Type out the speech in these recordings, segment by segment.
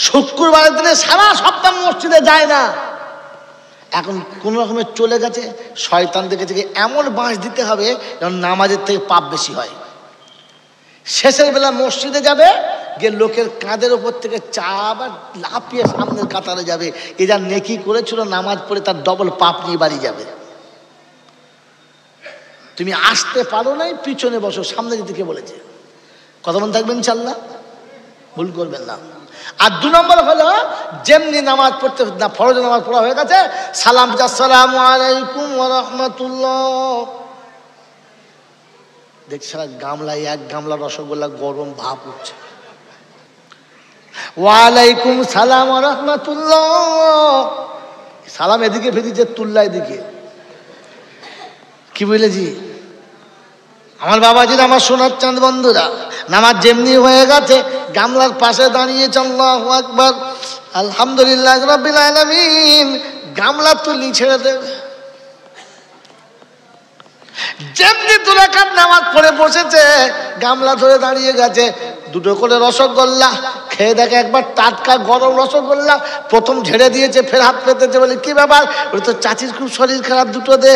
শুক্রবারের দিনে সারা সপ্তাহ মসজিদে যায় না। এখন কোন রকমে চলে গেছে, শয়তান দেখেছে এমন বাঁশ দিতে হবে যেন নামাজের থেকে পাপ বেশি হয়। শেষের বেলা মসজিদে যাবে, গিয়ে লোকের কাঁধের ওপর থেকে চাপ আর লাফিয়ে সামনের কাতারে যাবে। এ যা নেকি করেছিল নামাজ পড়ে তার ডবল পাপ নিয়ে বাড়ি যাবে। তুমি আসতে পারো নাই, পিছনে বসো, সামনে যেতে কে বলেছে? কথা মনে থাকবেন ইনশাআল্লাহ, ভুল করবেন না। আর 2 নম্বর হলো, যেমনি নামাজ পড়তে না, ফরজ নামাজ পড়া হয়ে গেছে, সালাম আসসালামু আলাইকুম ওয়া রাহমাতুল্লাহ। দেখছি সারা গামলায় 1 গামলা রসগোল্লা গরম ভাপ উঠছে। ওয়ালাইকুম সালাম ওয়া রাহমাতুল্লাহ। সালাম এদিকে ফিরিছে, তুল্লা এদিকে। কি বলেছি? আমার বাবাজিরা, আমার সোনার চাঁদ বন্ধুরা, নামাজ যেমনি হয়ে গেছে, গামলার পাশে দাঁড়িয়েছে, আল্লাহু আকবার, আলহামদুলিল্লাহ রাব্বিল আলামিন। গামলা তুলি ছেড়ে দেবে। যেমনি 2 রাকাত নামাজ পড়ে বসেছে, গামলা ধরে দাঁড়িয়ে গেছে, 2টো করে রসগোল্লা খেয়ে দেখে একবার টাটকা গরম রসগোল্লা। প্রথম ঝেড়ে দিয়েছে, ফের হাত পেতেছে, বলে কি ব্যাপার? বলে তো চাচির খুব শরীর খারাপ, 2টো দে।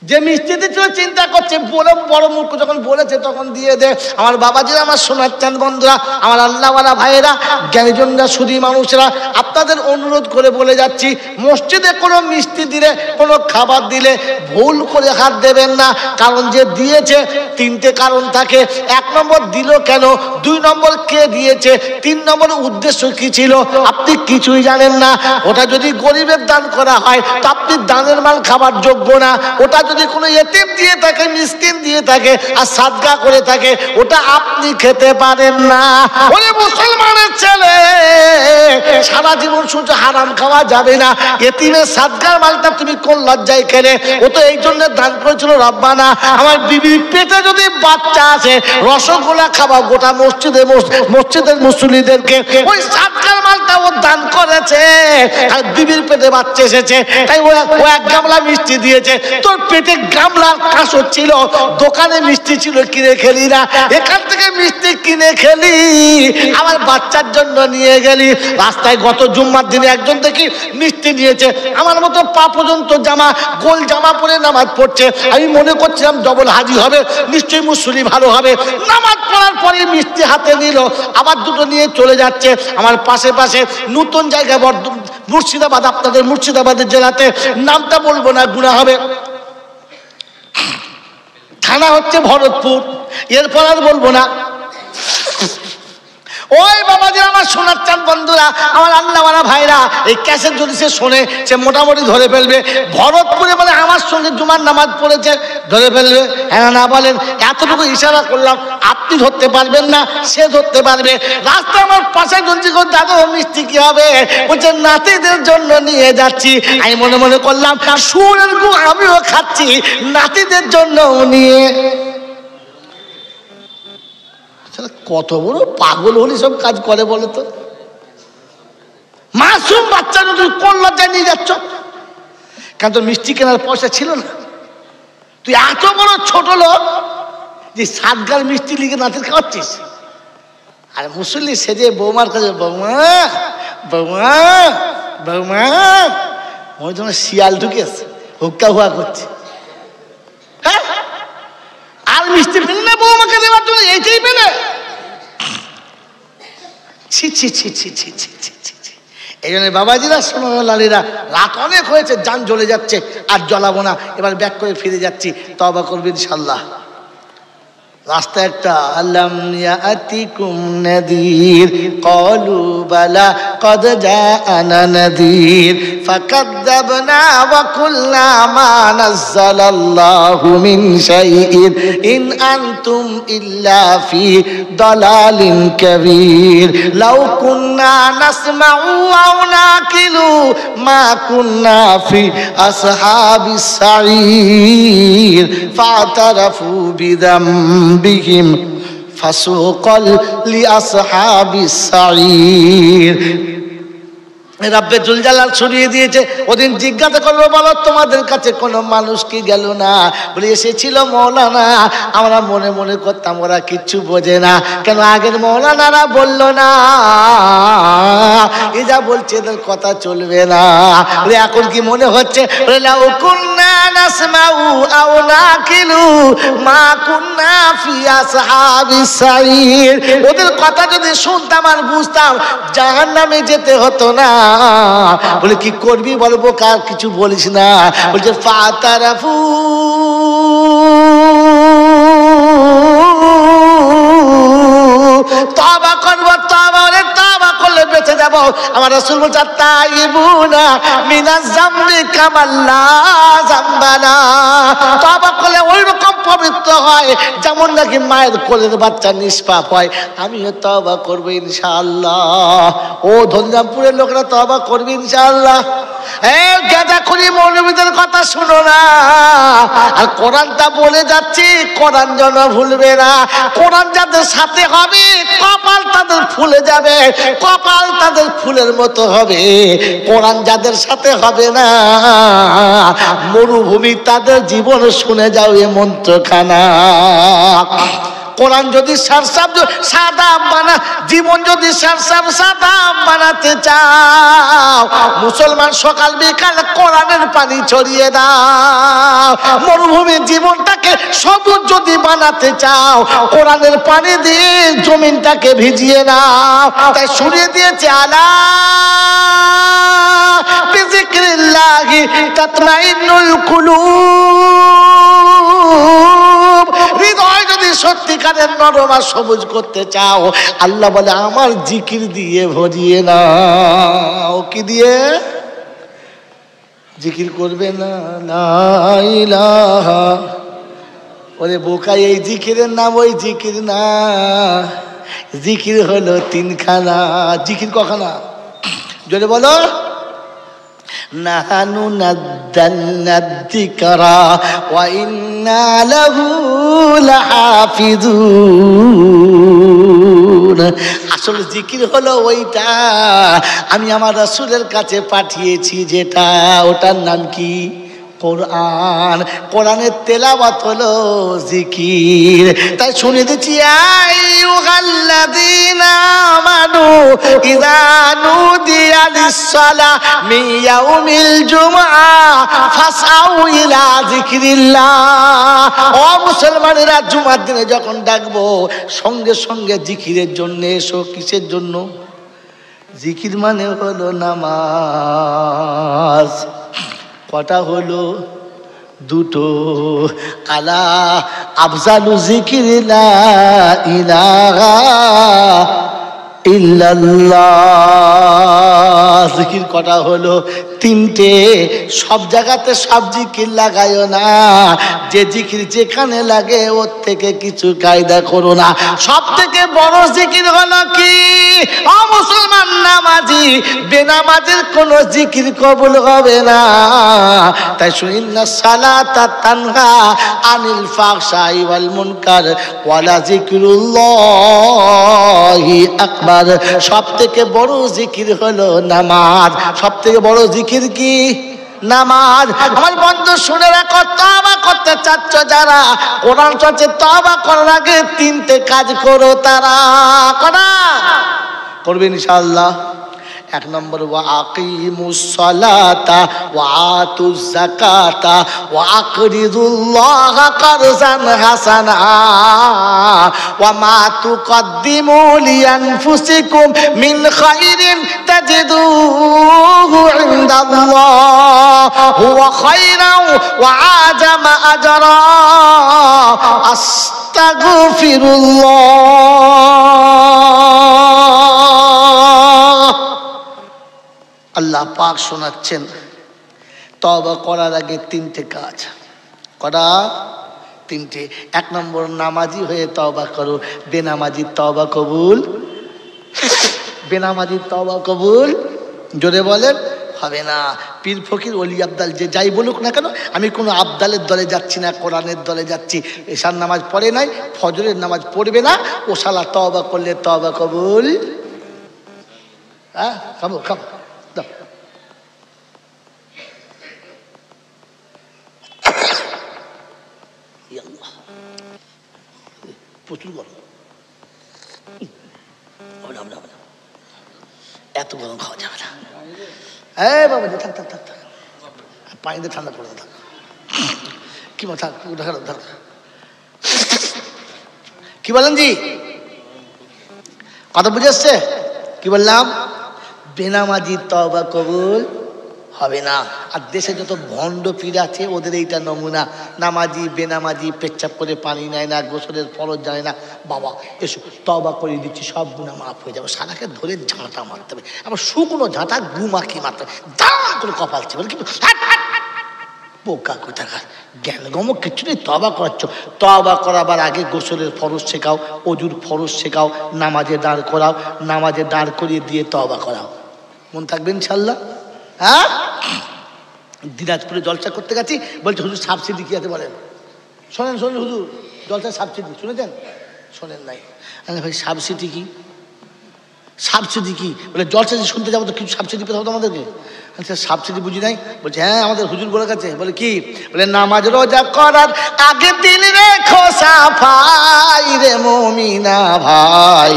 যে মিষ্টি দিচ্ছিল চিন্তা করছে, বড় বড় মুখ যখন বলেছে তখন দিয়ে দে। আমার বাবাজিরা, আমার সোনার চাঁদ বন্ধুরা, আমার আল্লাহওয়ালা ভাইয়েরা, জ্ঞানীজনরা, সুধী মানুষেরা, আপনাদের অনুরোধ করে বলে যাচ্ছি, মসজিদে কোনো মিষ্টি দিলে, কোনো খাবার দিলে ভুল করে হাত দেবেন না। কারণ যে দিয়েছে 3টে কারণ থাকে। 1 নম্বর দিল কেন, 2 নম্বর কে দিয়েছে, 3 নম্বর উদ্দেশ্য কি ছিল, আপনি কিছুই জানেন না। ওটা যদি গরিবের দান করা হয় তো আপনি দানের মাল খাবার যোগ্য না। ওটা যদি কোনো এতিম দিয়ে থাকে, মিসকিন দিয়ে থাকে আর সাদকা করে থাকে, ওটা আপনি খেতে পারেন না। ওরে মুসলমানের ছেলে, সারা জীবন শুনছো হারাম খাওয়া যাবে না, এতিমের সাদকার মালটা তুমি কোন লজ্জায় খেলে? ও তো এই জন্য দান করেছিল, রব্বানা আমার বিবির পেটে যদি বাচ্চা আছে, রসগোল্লা খাওয়া গোটা মসজিদের মুসল্লিদেরকে, ওই সাদকার মালটা ও দান করেছে। আর বিবির পেটে বাচ্চা এসেছে, তাই ও 1 গামলা মিষ্টি দিয়েছে। তোর পেটে গামলার কাঁসর ছিল, দোকানে মিষ্টি ছিল, কিনে খেলি না, এখান থেকে মিষ্টি কিনে খেলি, আমার বাচ্চার জন্য নিয়ে গেলি। রাস্তায় গত জুম্মার দিনে একজন দেখি মিষ্টি নিয়েছে, আমার মতো পা পর্যন্ত জামা, গোল জামা পরে নামাজ পড়ছে। আমি মনে করছিলাম ডবল হাজি হবে, নিশ্চয়ই মুসল্লি ভালো হবে। নামাজ পড়ার পরে মিষ্টি হাতে নিল, আবার 2টো নিয়ে চলে যাচ্ছে। আমার পাশে পাশে নতুন জায়গায়, মুর্শিদাবাদ, আপনাদের মুর্শিদাবাদের জেলাতে, নামটা বলবো না, গুনাহ হবে, থানা হচ্ছে ভরতপুর, এরপর আর বলবো না। ওই বাবাজি, আমার সোনার চাঁদ বন্ধুরা, আমার আল্লাহওয়ালা ভাইরা, এই ক্যাসেট যদি সে শোনে, সে মোটামুটি ধরে ফেলবে ভরতপুরে মানে আমার সঙ্গে জুমার নামাজ পড়েছে, ধরে ফেলবে। হ্যাঁ না বলেন? এতটুকু ইশারা করলাম, আপনি ধরতে পারবেন না, সে ধরতে পারবে। রাস্তা আমার পাশে জলছি, দাদা মিষ্টি কি হবে? বলছে নাতিদের জন্য নিয়ে যাচ্ছি। আমি মনে মনে করলাম, সুরের গু আমিও খাচ্ছি, নাতিদের জন্য নিয়ে। কত বড় পাগল হলি সব কাজ করে বলে তো? মাসুম বাচ্চা তুই কোন লজ্জায় নিয়ে যাচ্ছ? কেন তোর মিষ্টি কেনার পয়সা ছিল না? তুই এত বড় ছোট লোক যে সাতগার মিষ্টি লিখে নাতির খাওয়াচ্ছিস। আর মুসল্লি সেজে বৌমার কাছে, বৌমা বৌমা বৌমা, ওই জন্য শিয়াল ঢুকেছে, হুক্কা হুয়া করছে। হ্যাঁ, আর মিষ্টি পেলে না বৌমাকে দেওয়ার জন্য, এইটাই পেলে। ছি ছি ছি ছি ছি ছি ছি ছি ছি। এই জন্য বাবাজিরা, সোনালালিরা, রাত অনেক হয়েছে, যান জ্বলে যাচ্ছে, আর জ্বলাবো না, এবার ব্যাক করে ফিরে যাচ্ছি, তওবা করবি ইনশাআল্লাহ। রাস্তা একটা, আলাম ইয়াতিকুম নাযীর ক্বালু বালা ক্বাদ জাআনা নাযীর ফাকাযযাবনা ওয়া কুলনা মা নাযালাল্লাহু মিন শাইইন ইন আনতুম ইল্লা ফি দালালিন কাবীর লাউ কুন্না নাসমাউ আও নাকিলু মা কুন্না ফি আসহাবিস সাঈর ফাতারাফু বিযামবিহিম ফাসুকাল লিআসহাবিস সাঈর। রব্বে জুল জালাল শুনিয়ে দিয়েছে। ওদিন জিজ্ঞাসা করবো, বলো তোমাদের কাছে কোনো মানুষ কি গেল না? বলে এসেছিল মৌলানা। আমরা মনে মনে করতাম ওরা কিচ্ছু বোঝে না, কেন আগের মৌলানারা বললো না, এ যা বলছে এদের কথা চলবে না। বলে এখন কি মনে হচ্ছে? লাউ কুন্না নাসমাউ আও নাকিলু মা কুন্না ফি আসহাবিস সাইর। ওদের কথা যদি শুনতাম আর বুঝতাম, জাহান্নামে যেতে হতো না। বলে কি করবি বলবো, কার কিছু বলিস না। বলছে ফাতারাফু তওবা করবো, তওবা বলে তওবা করলে বেঁচে যাব। আমার রাসূল বলছে তাইবুনা মিনাজ যামবি কামাল্লা যামবানা। তওবা করলে ওই রকম পবিত্র হয় যেমন নাকি মায়ের কোলের বাচ্চা নিষ্পাপ হয়। আমিও তওবা করব ইনশাআল্লাহ। ও ধনজামপুরের লোকরা তওবা করবে ইনশাআল্লাহ। এই গাঁজাখুরি মৌলবীদের কথা শুনো না। আর কোরআনটা বলে যাচ্ছি, কোরআন যেন ভুলবে না। কোরআন যাদের সাথে হবে কপাল তাদের ফুলে যাবে, কপাল তাদের ফুলের মতো হবে। কোরআন যাদের সাথে হবে না, মরুভূমি তাদের জীবন। শুনে যাও এ মন্ত্রখানা। কোরআন যদি সারসাব সাদা বানা, জীবন যদি সারসাব সাদা বানাতে চাও, মুসলমান সকাল বিকাল কোরআনের পানি ছড়িয়ে দাও। মরুভূমির জীবনটাকে সবুজ যদি বানাতে চাও, কোরআনের পানি দিয়ে জমিনটাকে ভিজিয়ে নাও। তাই শুনিয়ে দিয়েছে আলা বিযিকরিল্লাহি তাতমাইন্নুল কুলুব। হৃদয় যদি সত্যিকারের নরম আর সবুজ করতে চাও, আল্লাহ বলে আমার জিকির দিয়ে ভরিয়ে নাও। কি দিয়ে জিকির করবে না? লা ইলাহা। ওরে বোকা, এই জিকিরের নাম ওই জিকির না। জিকির হলো তিনখানা। জিকির কখানা? জোরে বলো। নাহানু নাযালনা যিকরা ওয়া ইন্না লাহু লাহাফিজুন। আসলে জিকির হলো ওইটা আমি আমার রাসূলের কাছে পাঠিয়েছি, যেটা ওটার নাম কি? কোরআন। কোরআনের তেলাওয়াত হলো জিকির। তাই শুনে দিচ্ছি, আইয়ুহাল্লাযীনা আমানু ইযা নুদিয়া লিস-সালাহ মিন ইয়াউমিল জুমআ ফাসআউ ইলা যিকরিল্লাহ। ও মুসলমানেরা, জুমার দিনে যখন ডাকবো সঙ্গে সঙ্গে জিকিরের জন্য এসো। কিসের জন্য? জিকির মানে হলো নামাজ। কটা হলো? দুটো। আলা আফজালু যিকরি লা ইলাহা ইল্লাল্লাহ। জিকির কটা হলো? তিনটে। সব জায়গাতে সব জিকির লাগায়ও না। যে জিকির যেখানে লাগে ওর থেকে কিছু কায়দা করো না। সব থেকে বড় জিকির হলো কি? ও মুসলমান নামাজি, বেনামাজের কোন জিকির কবুল হবে না। তাই ইন্না সালাতা তানহা আনিল ফাহশাই ওয়াল মুনকার ওয়ালা যিকরুল্লাহি আকবার। সব থেকে বড় জিকির হলো নামাজ। সব থেকে বড় জিকির কি? নামাজ। আমার বন্ধু শুনে রাখো, তওবা করতে চাচ্ছ যারা, কোরআন চলছে, তওবা করার আগে তিনটে কাজ করো। তারা করা করবে ইনশাআল্লাহ। এক নম্বর, ওয়া আকিমুস সালাতা ওয়া আতুজ যাকাতা ওয়া আকরিদুল্লাহা কারজান হাসানা ওয়া মা তুকদ্দিমু লিআনফুসিকুম মিন খাইরিন তাজিদুহু ইনদাল্লাহ হুয়া খায়রান ওয়া আজামা আজরা আস্তাগফিরুল্লাহ। আল্লাহ পাক শোনাচ্ছেন, তওবা করার আগে তিনটে কাজ করা। তিনটে। এক নম্বর, নামাজি হয়ে তওবা করো। বেনামাজি তওবা কবুল, বেনামাজি তওবা কবুল জোরে বলেন হবে না। পীর ফকির ওলি আবদাল যে যাই বলুক না কেন, আমি কোনো আবদালের দলে যাচ্ছি না, কোরআনের দলে যাচ্ছি। এশার নামাজ পড়ে নাই, ফজরের নামাজ পড়বে না, ও শালা তওবা করলে তওবা কবুল। হ্যাঁ, খাবো খাবো, প্রচুর গরম, এত গরম খাওয়া যাবে না। এই বাবা থাক থাক থাক থাক, পানিতে ঠান্ডা পড়ে থাক, কি থাক থাক। কি বলেন জি? কথা বুঝে আসছে? কি বললাম? বেনামাজি তওবা কবুল হবে না। আর দেশে যত ভণ্ড পীর আছে ওদের এইটা নমুনা। নামাজি বেনামাজি পেচ্ছাপ করে পানি নেয় না, গোসলের ফরজ জানে না। বাবা এসো তওবা করে দিচ্ছি, সব গুনাহ মাফ হয়ে যাবে। সারাকে ধরে ঝাঁটা মারতে হবে, আবার শুকনো ঝাঁটা গুমাকি মারতে হবে, দাঁড় করে কপাল ছে বলে কি বোকা কোথাকার, জ্ঞান গমক কিছু নেই। তওবা করাচ্ছ, তওবা করাবার আগে গোসলের ফরজ শেখাও, অজুর ফরজ শেখাও, নামাজে দাঁড় করাও, নামাজে দাঁড় করিয়ে দিয়ে তওবা করাও। মন থাকবে ইনশাল্লাহ। হ্যাঁ, দিনাজপুরে জলসা করতে গেছি, বলছে হুজুর সাবসিডি কি আছে বলেন। শোনেন শোনেন হুজুর, জলসা সাবসিডি শুনেছেন? শোনেন নাই? ভাই সাবসিডি কি? সাবসিডি কি? বলে জলসা শুনতে যাবো তো কিছু সাবসিডি পেতে হবে আমাদেরকে। আচ্ছা সাবসিডি বুঝি নাই। বলছে হ্যাঁ আমাদের হুজুর বলে গেছে। বলে কি? বলে নামাজ রোজা করার আগে দিল রেখো সাফাই রে মুমিনা ভাই,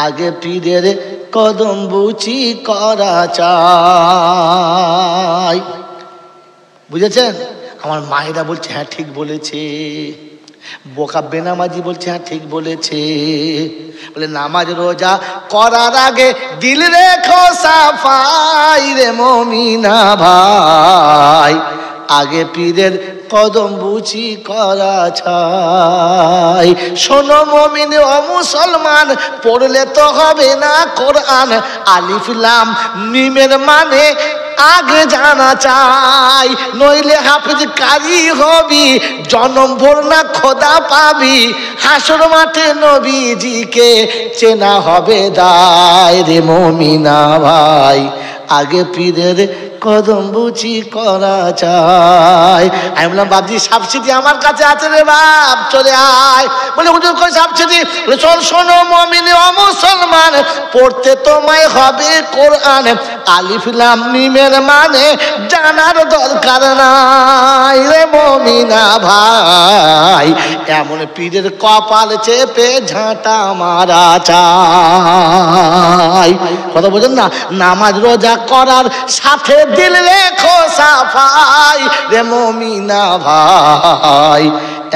আগে পীরের কদম বুচি করা চাই। বুঝেছেন? আমার মায়েরা বলছে হ্যাঁ ঠিক বলেছে। বোকা বেনামাজি বলছে হ্যাঁ ঠিক বলেছে। বলে নামাজ রোজা করার আগে দিল রেখো সাফাই রে মুমিনা ভাই, আগে পীরের কদম বুঝি করা চাই। শোনো মুমিন ও মুসলমান, পড়লে তো হবে না কোরআন, আলিফ লাম মিমের মানে আগে জানা চাই, নইলে হাফেজ কারি হবি, জনম ভর না খোদা পাবি, হাসর মাঠে নবীজিকে চেনা হবে দায় রে মুমিনা ভাই, আগে পীরের কদম বুঝি করা চাই। আমি বললাম বাবজি সাবসিডি আমার কাছে আছে রে বাপ, চলে আয়। বলে হুজুর কই সাবসিডি? বলে চল শোনো মুমিন ও মুসলমান, পড়তে তোমায় হবে কোরআন, আলিফ লাম মিমের মানে জানার দরকার নাই রে মুমিনা ভাই, এমন পীরের কপাল চেপে ঝাঁটা মারা চাই। কথা বোঝেন না? নামাজ রোজা করার সাথে দিল রেখো সাফাই রে মুমিনা ভাই,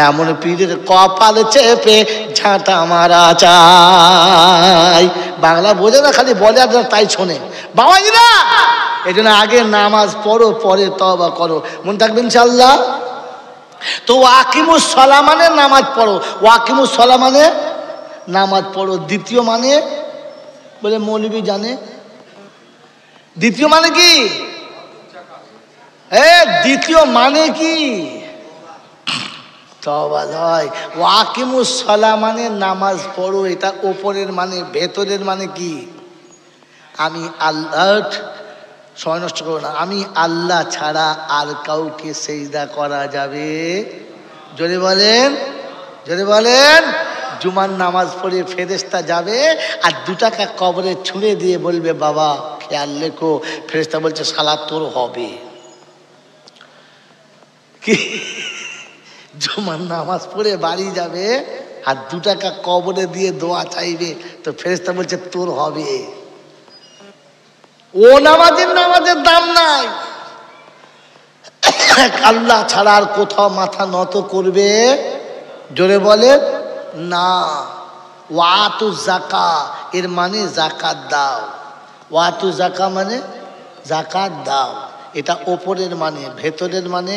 এমন পীরের কপাল চেপে ঝাঁটা মারা চাই। বাংলা বোঝে না, খালি বলে আর তাই শোনে বাবাজিরা। এই জন্য আগে নামাজ পড়ো, পরে তওবা করো। মন থাকবে ইনশাআল্লাহ। তো ওয়াকিমুস সালাহ মানে নামাজ পড়ো, ওয়াকিমুস সালাহ মানে নামাজ পড়ো। দ্বিতীয় মানে বলে মৌলবী জানে, দ্বিতীয় মানে কি? দ্বিতীয় মানে কি? তওবা নয়। ওয়াকিমুস সালাহ মানে নামাজ পড়ো, এটা ওপরের মানে। ভেতরের মানে কি? আমি আল্লাহ, সময় নষ্ট করো না, আমি আল্লাহ ছাড়া আর কাউকে সেজদা করা যাবে? জোরে বলেন, জোরে বলেন। জুমার নামাজ পড়ে ফেরেশতা যাবে আর 2 টাকা কবরে ছুঁড়ে দিয়ে বলবে বাবা খেয়াল রেখো। ফেরেশতা বলছে শালা তোর হবে কি? জুমার নামাজ পড়ে বাড়ি যাবে আর 2 টাকা কবরে দিয়ে দোয়া চাইবে, তো ফেরেশতা বলছে তোর হবে। ও নামাজের নামাজের দাম নাই। আল্লাহ ছাড়া আর কোথাও মাথা নত করবে? জোরে বলে না। ওয়াতু জাকা এর মানে জাকাত দাও। ওয়াতু জাকা মানে জাকাত দাও, এটা ওপরের মানে। ভেতরের মানে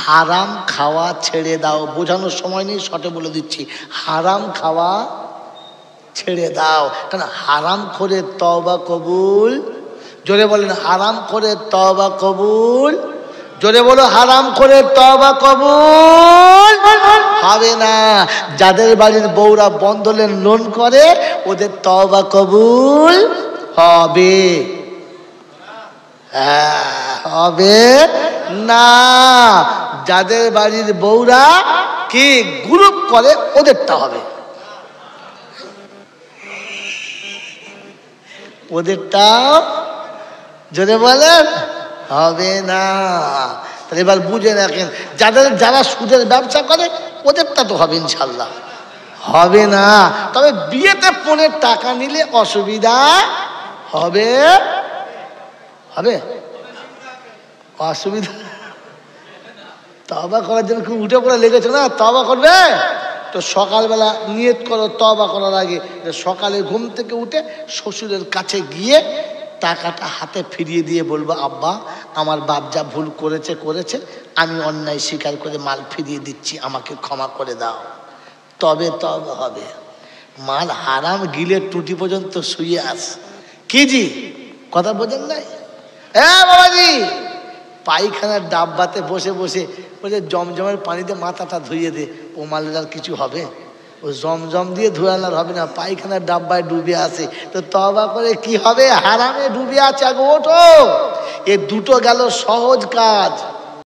হারাম খাওয়া ছেড়ে দাও। বোঝানোর সময় নেই, শর্টে বলে দিচ্ছি, হারাম খাওয়া ছেড়ে দাও। কারণ হারাম করে তওবা কবুল। জোরে বলেন হারাম করে তওবা কবুল। জোরে বলো হারাম করে তওবা কবুল হবে না। যাদের বাড়ির বউরা বন্ধনের লোন করে ওদের তওবা কবুল হবে? হবে না। যাদের বাড়ির বউরা কি গ্রুপ করে ওদেরটা হবে, ওদেরটা জোরে বলেন, হবে না। তাহলে এবার বুঝে রাখেন, যারা সুদের ব্যবসা করে ওদেরটা তো হবে ইনশাল্লাহ, হবে না। তবে বিয়েতে পণের টাকা নিলে অসুবিধা হবে, হবে অসুবিধা। তওবা করার জন্য খুব উঠে পড়ে লেগেছে না, তওবা করবে তো সকালবেলা নিয়ত করো তওবা করার আগে, সকালে ঘুম থেকে উঠে শ্বশুরের কাছে গিয়ে টাকাটা হাতে ফিরিয়ে দিয়ে বলবো, আব্বা আমার বাপ যা ভুল করেছে আমি অন্যায় স্বীকার করে মাল ফিরিয়ে দিচ্ছি, আমাকে ক্ষমা করে দাও। তবে তবে হবে। মাল হারাম গিলে টুটি পর্যন্ত শুয়ে আস কি জি, কথা বোঝেন নাই? হ্যাঁ বাবাজি, পায়খানার ডাব্বাতে বসে বসে বলে জমজমের পানিতে মাথাটা ধুইয়ে দে, ও মালের আর কিছু হবে? ও জমজম দিয়ে ধোয়ালার হবে না, পায়খানার ডাব্বায় ডুবে আছে। তো তওবা করে কি হবে? হারামে ডুবে আছে, আগে ওঠো। এ দুটো গেল সহজ কাজ।